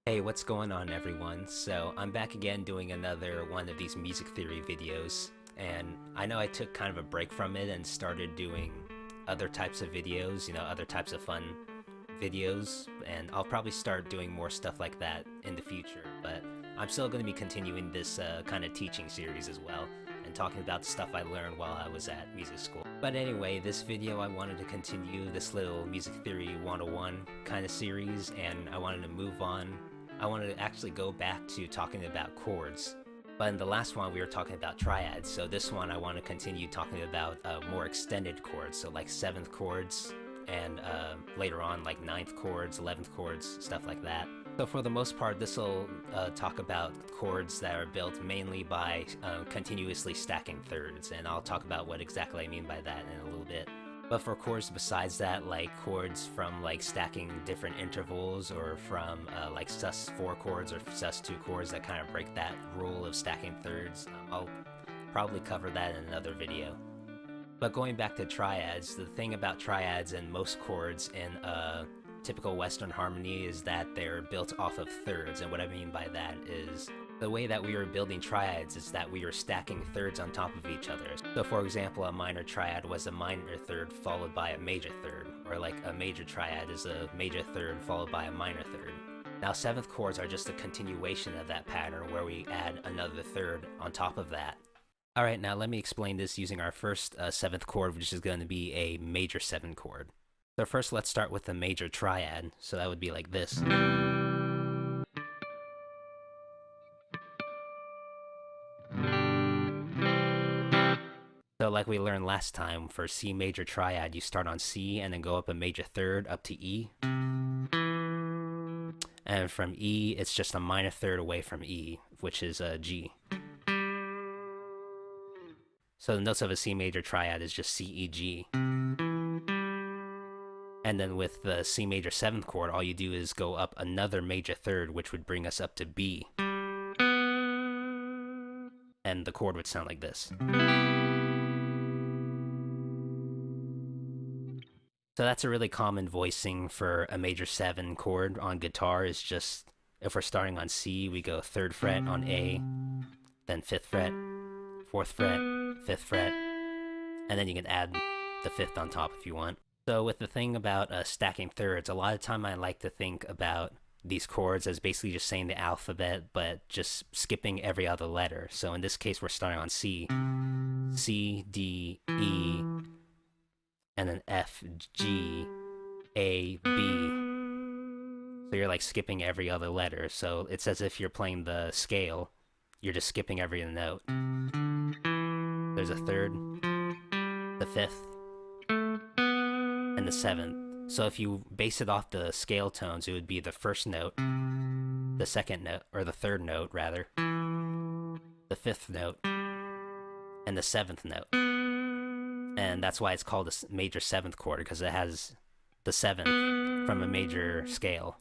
Hey, what's going on everyone? So I'm back again doing another one of these music theory videos, and I know I took kind of a break from it and started doing other types of videos, other types of fun videos, and I'll probably start doing more stuff like that in the future, but I'm still going to be continuing this kind of teaching series as well, and talking about the stuff I learned while I was at music school. But anyway, this video I wanted to continue this little music theory 101 kind of series, and I wanted to move on. I wanted to actually go back to talking about chords. But in the last one we were talking about triads, so this one I want to continue talking about more extended chords, so like 7th chords, and later on like 9th chords, 11th chords, stuff like that. So for the most part, this will talk about chords that are built mainly by continuously stacking thirds, and I'll talk about what exactly I mean by that in a little bit. But for chords besides that, like chords from like stacking different intervals, or from like sus4 chords or sus2 chords that kind of break that rule of stacking thirds, I'll probably cover that in another video. But going back to triads, the thing about triads and most chords in typical Western harmony is that they're built off of thirds, and what I mean by that is the way that we were building triads is that we were stacking thirds on top of each other. So for example, a minor triad was a minor third followed by a major third, or like a major triad is a major third followed by a minor third. Now 7th chords are just a continuation of that pattern where we add another third on top of that. Alright, now let me explain this using our first 7th chord, which is going to be a major 7 chord. So first let's start with the major triad, so that would be like this. So like we learned last time, for C major triad, you start on C and then go up a major third up to E. And from E, it's just a minor third away from E, which is G. So the notes of a C major triad is just C, E, G. And then with the C major 7th chord, all you do is go up another major third, which would bring us up to B. And the chord would sound like this. So that's a really common voicing for a major 7 chord on guitar, is just, if we're starting on C, we go 3rd fret on A, then 5th fret, 4th fret, 5th fret, and then you can add the 5th on top if you want. So with the thing about stacking thirds, a lot of time I like to think about these chords as basically just saying the alphabet, but just skipping every other letter. So in this case, we're starting on C, C, D, E, and then F, G, A, B. So you're like skipping every other letter. So it's as if you're playing the scale. You're just skipping every note. There's a 3rd, the 5th, and the 7th. So if you base it off the scale tones, it would be the 1st note, the 2nd note, or the 3rd note rather, the 5th note, and the 7th note. And that's why it's called a major 7th chord, because it has the 7th from a major scale.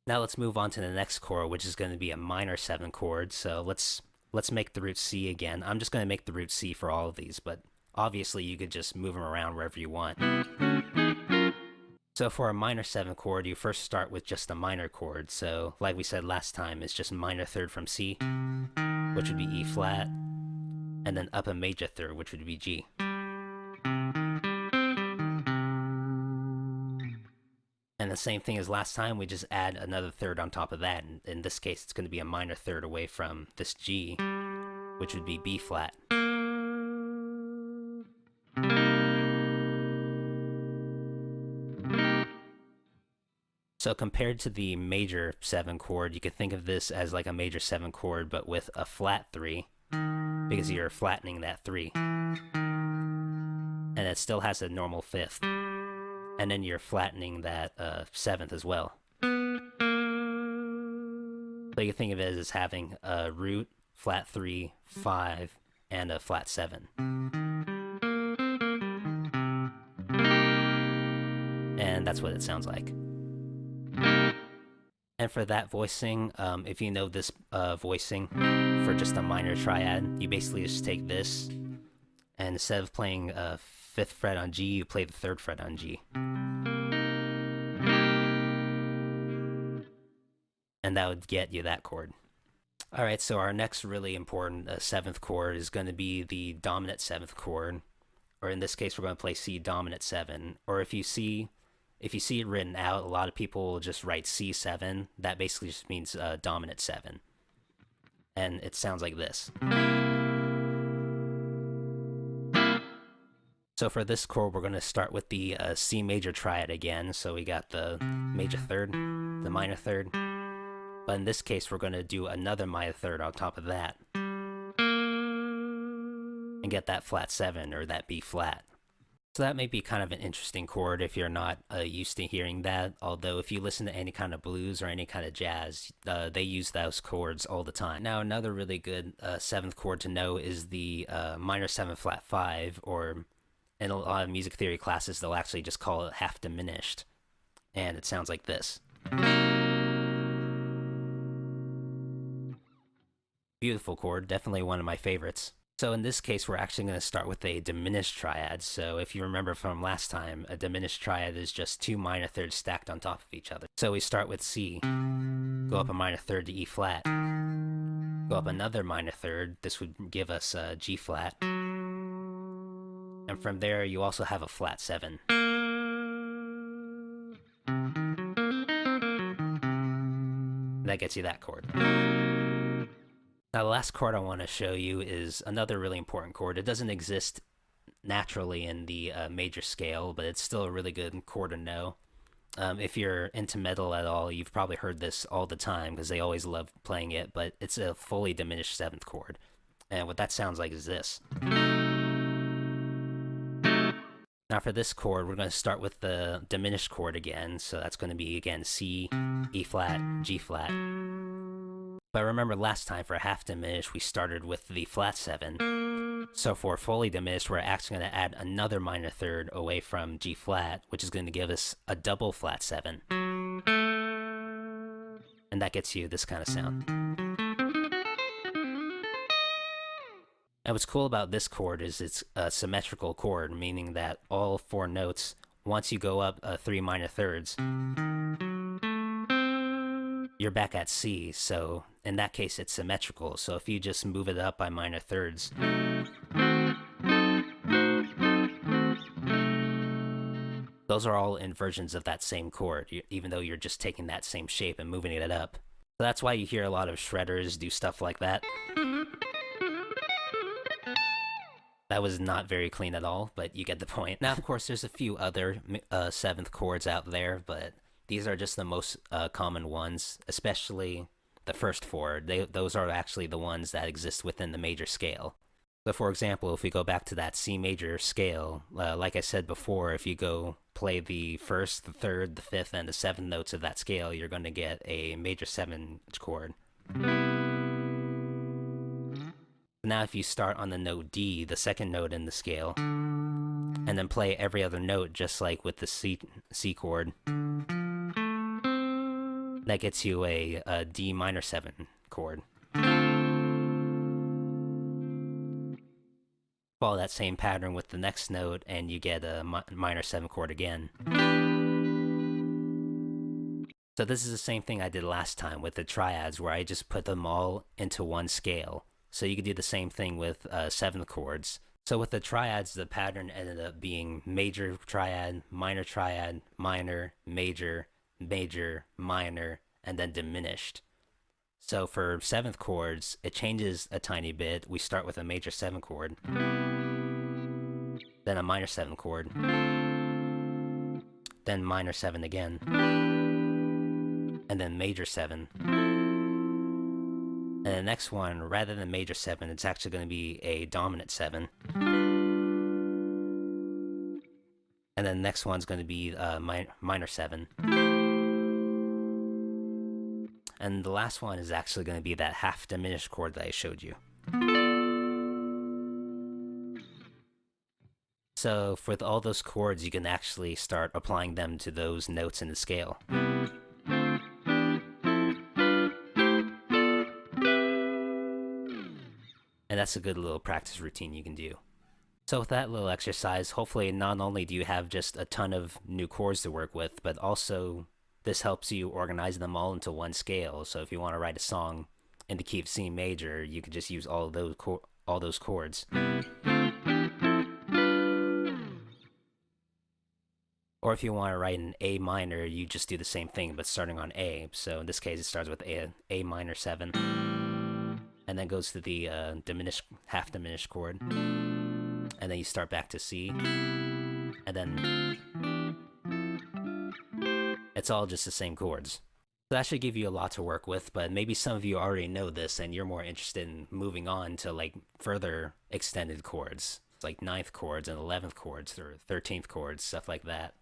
Now let's move on to the next chord, which is going to be a minor 7 chord. So let's make the root C again. I'm just going to make the root C for all of these, but obviously you could just move them around wherever you want. So for a minor 7 chord, you first start with just a minor chord. So like we said last time, it's just minor third from C, which would be E flat, and then up a major third, which would be G. And the same thing as last time, we just add another third on top of that. And in this case, it's going to be a minor third away from this G, which would be B flat. So compared to the major 7 chord, you could think of this as like a major 7 chord, but with a flat 3, because you're flattening that 3. And it still has a normal 5th. And then you're flattening that 7th as well. So you can think of it as having a root, flat 3, 5, and a flat 7. And that's what it sounds like. And for that voicing, if you know this voicing for just a minor triad, you basically just take this, and instead of playing 5th fret on G, you play the 3rd fret on G. And that would get you that chord. Alright, so our next really important 7th chord is going to be the dominant 7th chord, or in this case we're going to play C dominant 7, or if you see it written out, a lot of people will just write C7. That basically just means dominant 7. And it sounds like this. So for this chord, we're going to start with the C major triad again. So we got the major 3rd, the minor 3rd. But in this case, we're going to do another minor 3rd on top of that. And get that flat 7, or that B flat. So that may be kind of an interesting chord if you're not used to hearing that. Although if you listen to any kind of blues or any kind of jazz, they use those chords all the time. Now another really good 7th chord to know is the minor 7 flat 5, or in a lot of music theory classes they'll actually just call it half diminished. And it sounds like this. Beautiful chord, definitely one of my favorites. So in this case, we're actually going to start with a diminished triad. So if you remember from last time, a diminished triad is just 2 minor 3rds stacked on top of each other. So we start with C, go up a minor 3rd to E flat, go up another minor 3rd, this would give us G flat, and from there you also have a flat 7. That gets you that chord. Now the last chord I want to show you is another really important chord. It doesn't exist naturally in the major scale, but it's still a really good chord to know. If you're into metal at all, you've probably heard this all the time because they always love playing it, but it's a fully diminished 7th chord. And what that sounds like is this. Now for this chord, we're going to start with the diminished chord again. So that's going to be, again, C, E flat, G flat. But remember last time for half diminished, we started with the flat 7. So for fully diminished, we're actually going to add another minor 3rd away from G flat, which is going to give us a double flat 7. And that gets you this kind of sound. And what's cool about this chord is it's a symmetrical chord, meaning that all 4 notes, once you go up 3 minor 3rds, you're back at C, so in that case it's symmetrical. So if you just move it up by minor 3rds, those are all inversions of that same chord, even though you're just taking that same shape and moving it up. So that's why you hear a lot of shredders do stuff like that. That was not very clean at all, but you get the point. Now, of course, there's a few other 7th chords out there, but these are just the most common ones, especially the first 4. Those are actually the ones that exist within the major scale. So for example, if we go back to that C major scale, like I said before, if you go play the 1st, the 3rd, the 5th, and the 7th notes of that scale, you're going to get a major 7 chord. Now if you start on the note D, the 2nd note in the scale, and then play every other note just like with the C chord, that gets you a D minor 7 chord. Follow that same pattern with the next note and you get a minor 7 chord again. So this is the same thing I did last time with the triads, where I just put them all into one scale. So you could do the same thing with 7th chords. So with the triads, the pattern ended up being major triad, minor, major, major, minor, and then diminished. So for 7th chords, it changes a tiny bit. We start with a major 7 chord, then a minor 7 chord, then minor 7 again, and then major 7. And the next one, rather than major 7, it's actually going to be a dominant 7. And then the next one's going to be minor 7. And the last one is actually going to be that half diminished chord that I showed you. So for all those chords, you can actually start applying them to those notes in the scale. And that's a good little practice routine you can do. So with that little exercise, hopefully not only do you have just a ton of new chords to work with, but also this helps you organize them all into one scale. So if you want to write a song in the key of C major, you can just use all those chords. Or if you want to write an A minor, you just do the same thing, but starting on A. So in this case, it starts with A minor 7, and then goes to the half diminished chord, and then you start back to C, and then it's all just the same chords. So that should give you a lot to work with, but maybe some of you already know this and you're more interested in moving on to like further extended chords, like 9th chords and 11th chords or 13th chords, stuff like that.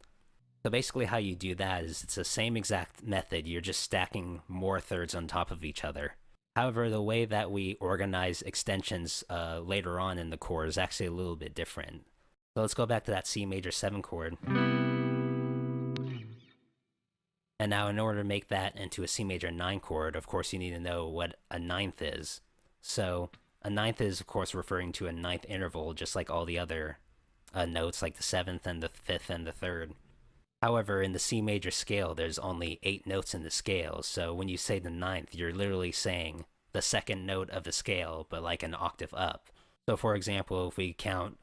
So basically how you do that is it's the same exact method, you're just stacking more thirds on top of each other. However, the way that we organize extensions later on in the chord is actually a little bit different. So let's go back to that C major 7 chord. And now in order to make that into a C major 9 chord, of course you need to know what a 9th is. So a 9th is of course referring to a 9th interval, just like all the other notes like the 7th and the 5th and the 3rd. However, in the C major scale, there's only 8 notes in the scale, so when you say the 9th, you're literally saying the second note of the scale, but like an octave up. So for example, if we count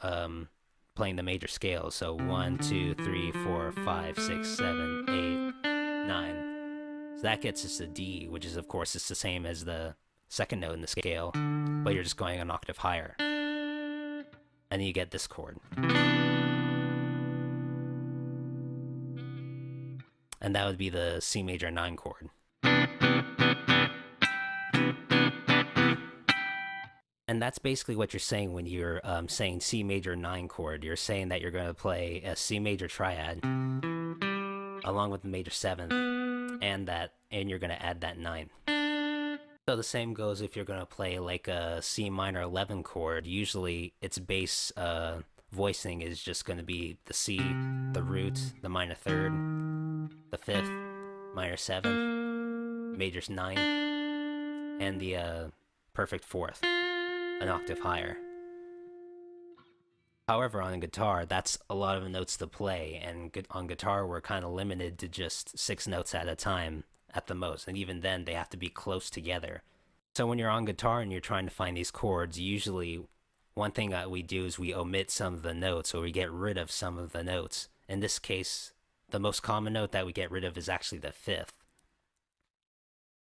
playing the major scale, so 1, 2, 3, 4, 5, 6, 7, 8, 9. So that gets us a D, which is of course it's the same as the second note in the scale, but you're just going an octave higher. And then you get this chord. And that would be the C major 9 chord. And that's basically what you're saying when you're saying C major 9 chord. You're saying that you're going to play a C major triad along with the major 7th, and you're going to add that 9. So the same goes if you're going to play like a C minor 11 chord. Usually its bass voicing is just going to be the C, the root, the minor 3rd, the 5th, minor 7th, major 9, and the perfect 4th, an octave higher. However, on guitar, that's a lot of notes to play, and on guitar, we're kind of limited to just 6 notes at a time at the most, and even then, they have to be close together. So when you're on guitar and you're trying to find these chords, usually one thing that we do is we omit some of the notes, or we get rid of some of the notes. In this case, the most common note that we get rid of is actually the 5th.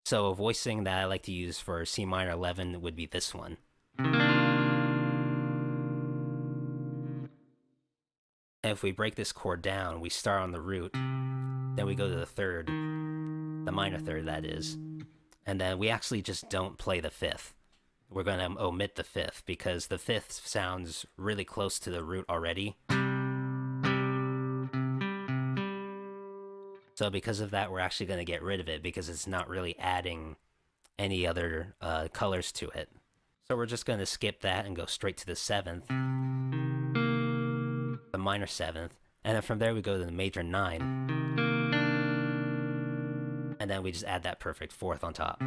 So a voicing that I like to use for C minor 11 would be this one. And if we break this chord down, we start on the root, then we go to the 3rd, the minor 3rd that is, and then we actually just don't play the 5th. We're going to omit the 5th because the 5th sounds really close to the root already. So because of that, we're actually going to get rid of it because it's not really adding any other colors to it. So we're just going to skip that and go straight to the 7th, the minor 7th, and then from there we go to the major 9, and then we just add that perfect 4th on top.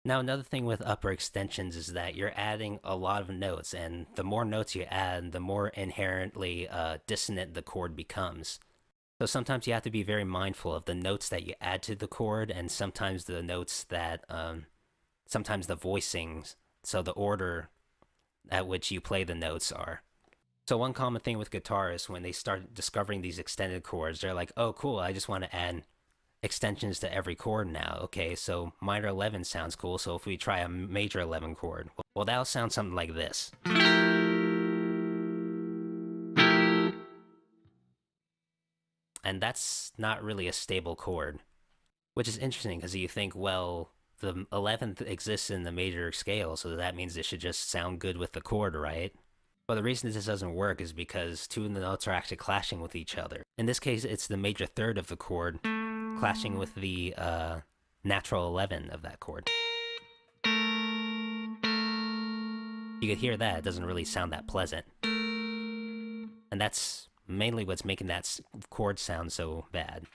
Now another thing with upper extensions is that you're adding a lot of notes, and the more notes you add, the more inherently dissonant the chord becomes. So sometimes you have to be very mindful of the notes that you add to the chord, and sometimes the notes that, sometimes the voicings, so the order at which you play the notes are. So one common thing with guitarists, when they start discovering these extended chords, they're like, oh cool, I just want to add extensions to every chord now. Okay, so minor 11 sounds cool, so if we try a major 11 chord, well that'll sound something like this. And that's not really a stable chord, which is interesting because you think, well, the 11th exists in the major scale, so that means it should just sound good with the chord, right? But the reason this doesn't work is because 2 of the notes are actually clashing with each other. In this case, it's the major 3rd of the chord clashing with the natural 11 of that chord. You could hear that, it doesn't really sound that pleasant. And that's mainly what's making that chord sound so bad.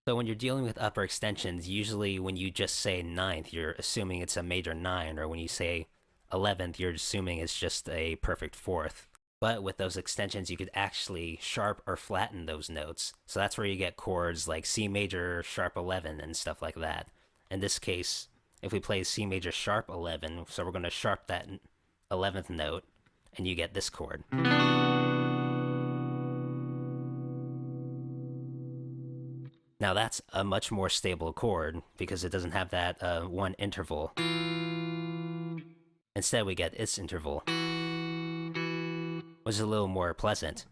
So when you're dealing with upper extensions, usually when you just say 9th, you're assuming it's a major 9, or when you say 11th, you're assuming it's just a perfect fourth. But with those extensions, you could actually sharp or flatten those notes. So that's where you get chords like C major sharp 11 and stuff like that. In this case, if we play C major sharp 11, so we're going to sharp that 11th note, and you get this chord. Now that's a much more stable chord because it doesn't have that one interval. Instead, we get its interval, which is a little more pleasant.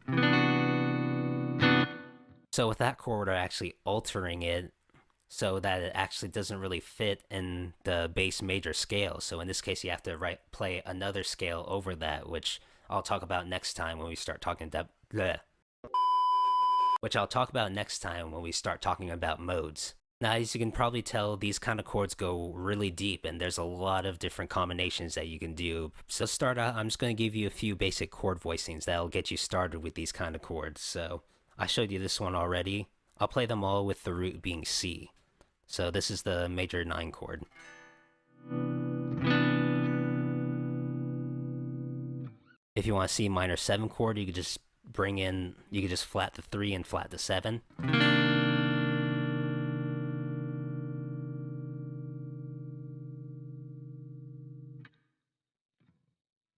So with that chord, we're actually altering it so that it actually doesn't really fit in the bass major scale. So in this case, you have to play another scale over that, which I'll talk about next time when we start talking about modes. Now, as you can probably tell, these kind of chords go really deep, and there's a lot of different combinations that you can do. So to start out, I'm just going to give you a few basic chord voicings that'll get you started with these kind of chords. So I showed you this one already. I'll play them all with the root being C. So this is the major 9 chord. If you want a C minor 7 chord, you could just flat the 3 and flat the 7.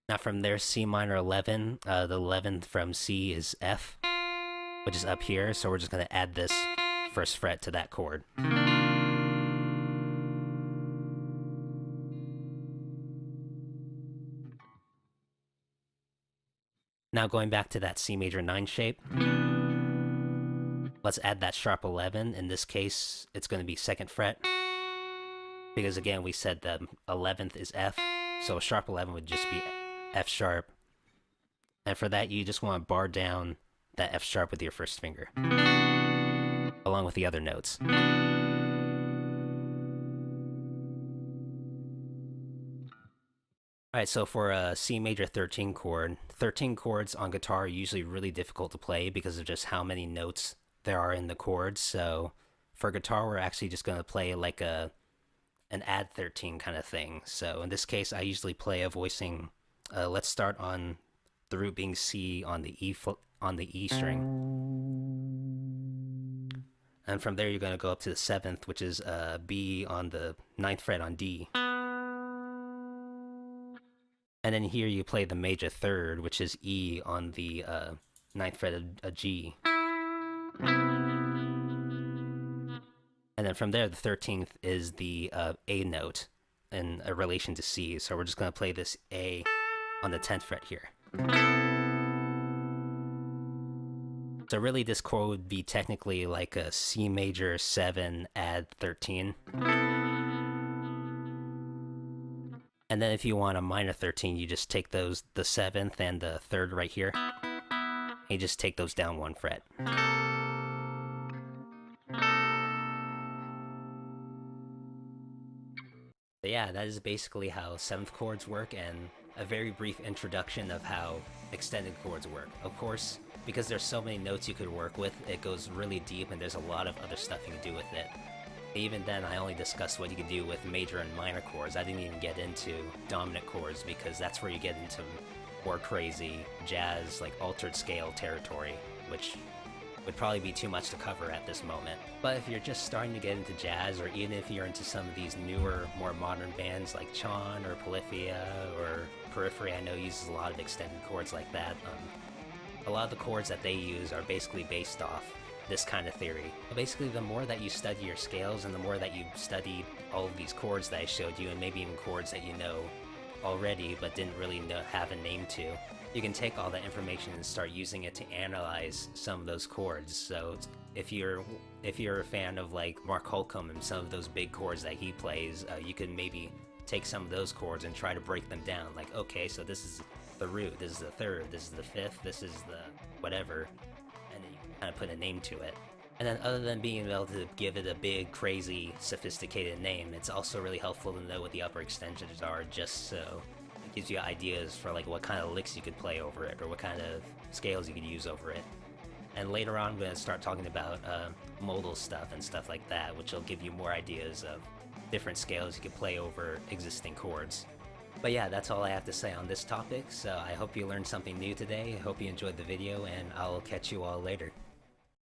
Now from there, C minor 11, the 11th from C is F, which is up here, so we're just going to add this first fret to that chord. Now going back to that C major 9 shape, let's add that sharp 11. In this case, it's going to be 2nd fret, because again, we said the 11th is F, so a sharp 11 would just be F sharp. And for that, you just want to bar down that F sharp with your first finger, along with the other notes. Alright, so for a C major 13 chord, 13 chords on guitar are usually really difficult to play because of just how many notes there are in the chords. So for guitar, we're actually just going to play like an add 13 kind of thing. So in this case, I usually play a voicing. Let's start on the root being C on the E string, and from there you're going to go up to the 7th, which is B on the 9th fret on D, and then here you play the major 3rd, which is E on the 9th fret of G, and then from there the 13th is the A note in a relation to C, so we're just going to play this A on the 10th fret here. So really this chord would be technically like a C major 7 add 13. And then if you want a minor 13, you just take the 7th and the 3rd right here, and you just take those down 1 fret. So yeah, that is basically how 7th chords work, and a very brief introduction of how extended chords work. Of course, because there's so many notes you could work with, it goes really deep and there's a lot of other stuff you can do with it. Even then, I only discussed what you can do with major and minor chords. I didn't even get into dominant chords because that's where you get into more crazy jazz, like altered scale territory, which would probably be too much to cover at this moment. But if you're just starting to get into jazz, or even if you're into some of these newer, more modern bands like Chon or Polyphia or Periphery, I know uses a lot of extended chords like that. A lot of the chords that they use are basically based off this kind of theory. Basically, the more that you study your scales and the more that you study all of these chords that I showed you, and maybe even chords that you know already but didn't really have a name to, you can take all that information and start using it to analyze some of those chords. So if you're a fan of like Mark Holcomb and some of those big chords that he plays, you could maybe take some of those chords and try to break them down. Like, okay, so this is the root, this is the 3rd, this is the 5th, this is the whatever, and then you can kind of put a name to it. And then other than being able to give it a big, crazy, sophisticated name, it's also really helpful to know what the upper extensions are, just so it gives you ideas for like what kind of licks you could play over it, or what kind of scales you could use over it. And later on, I'm going to start talking about modal stuff and stuff like that, which will give you more ideas of different scales you can play over existing chords. But yeah, that's all I have to say on this topic, so I hope you learned something new today. I hope you enjoyed the video, and I'll catch you all later.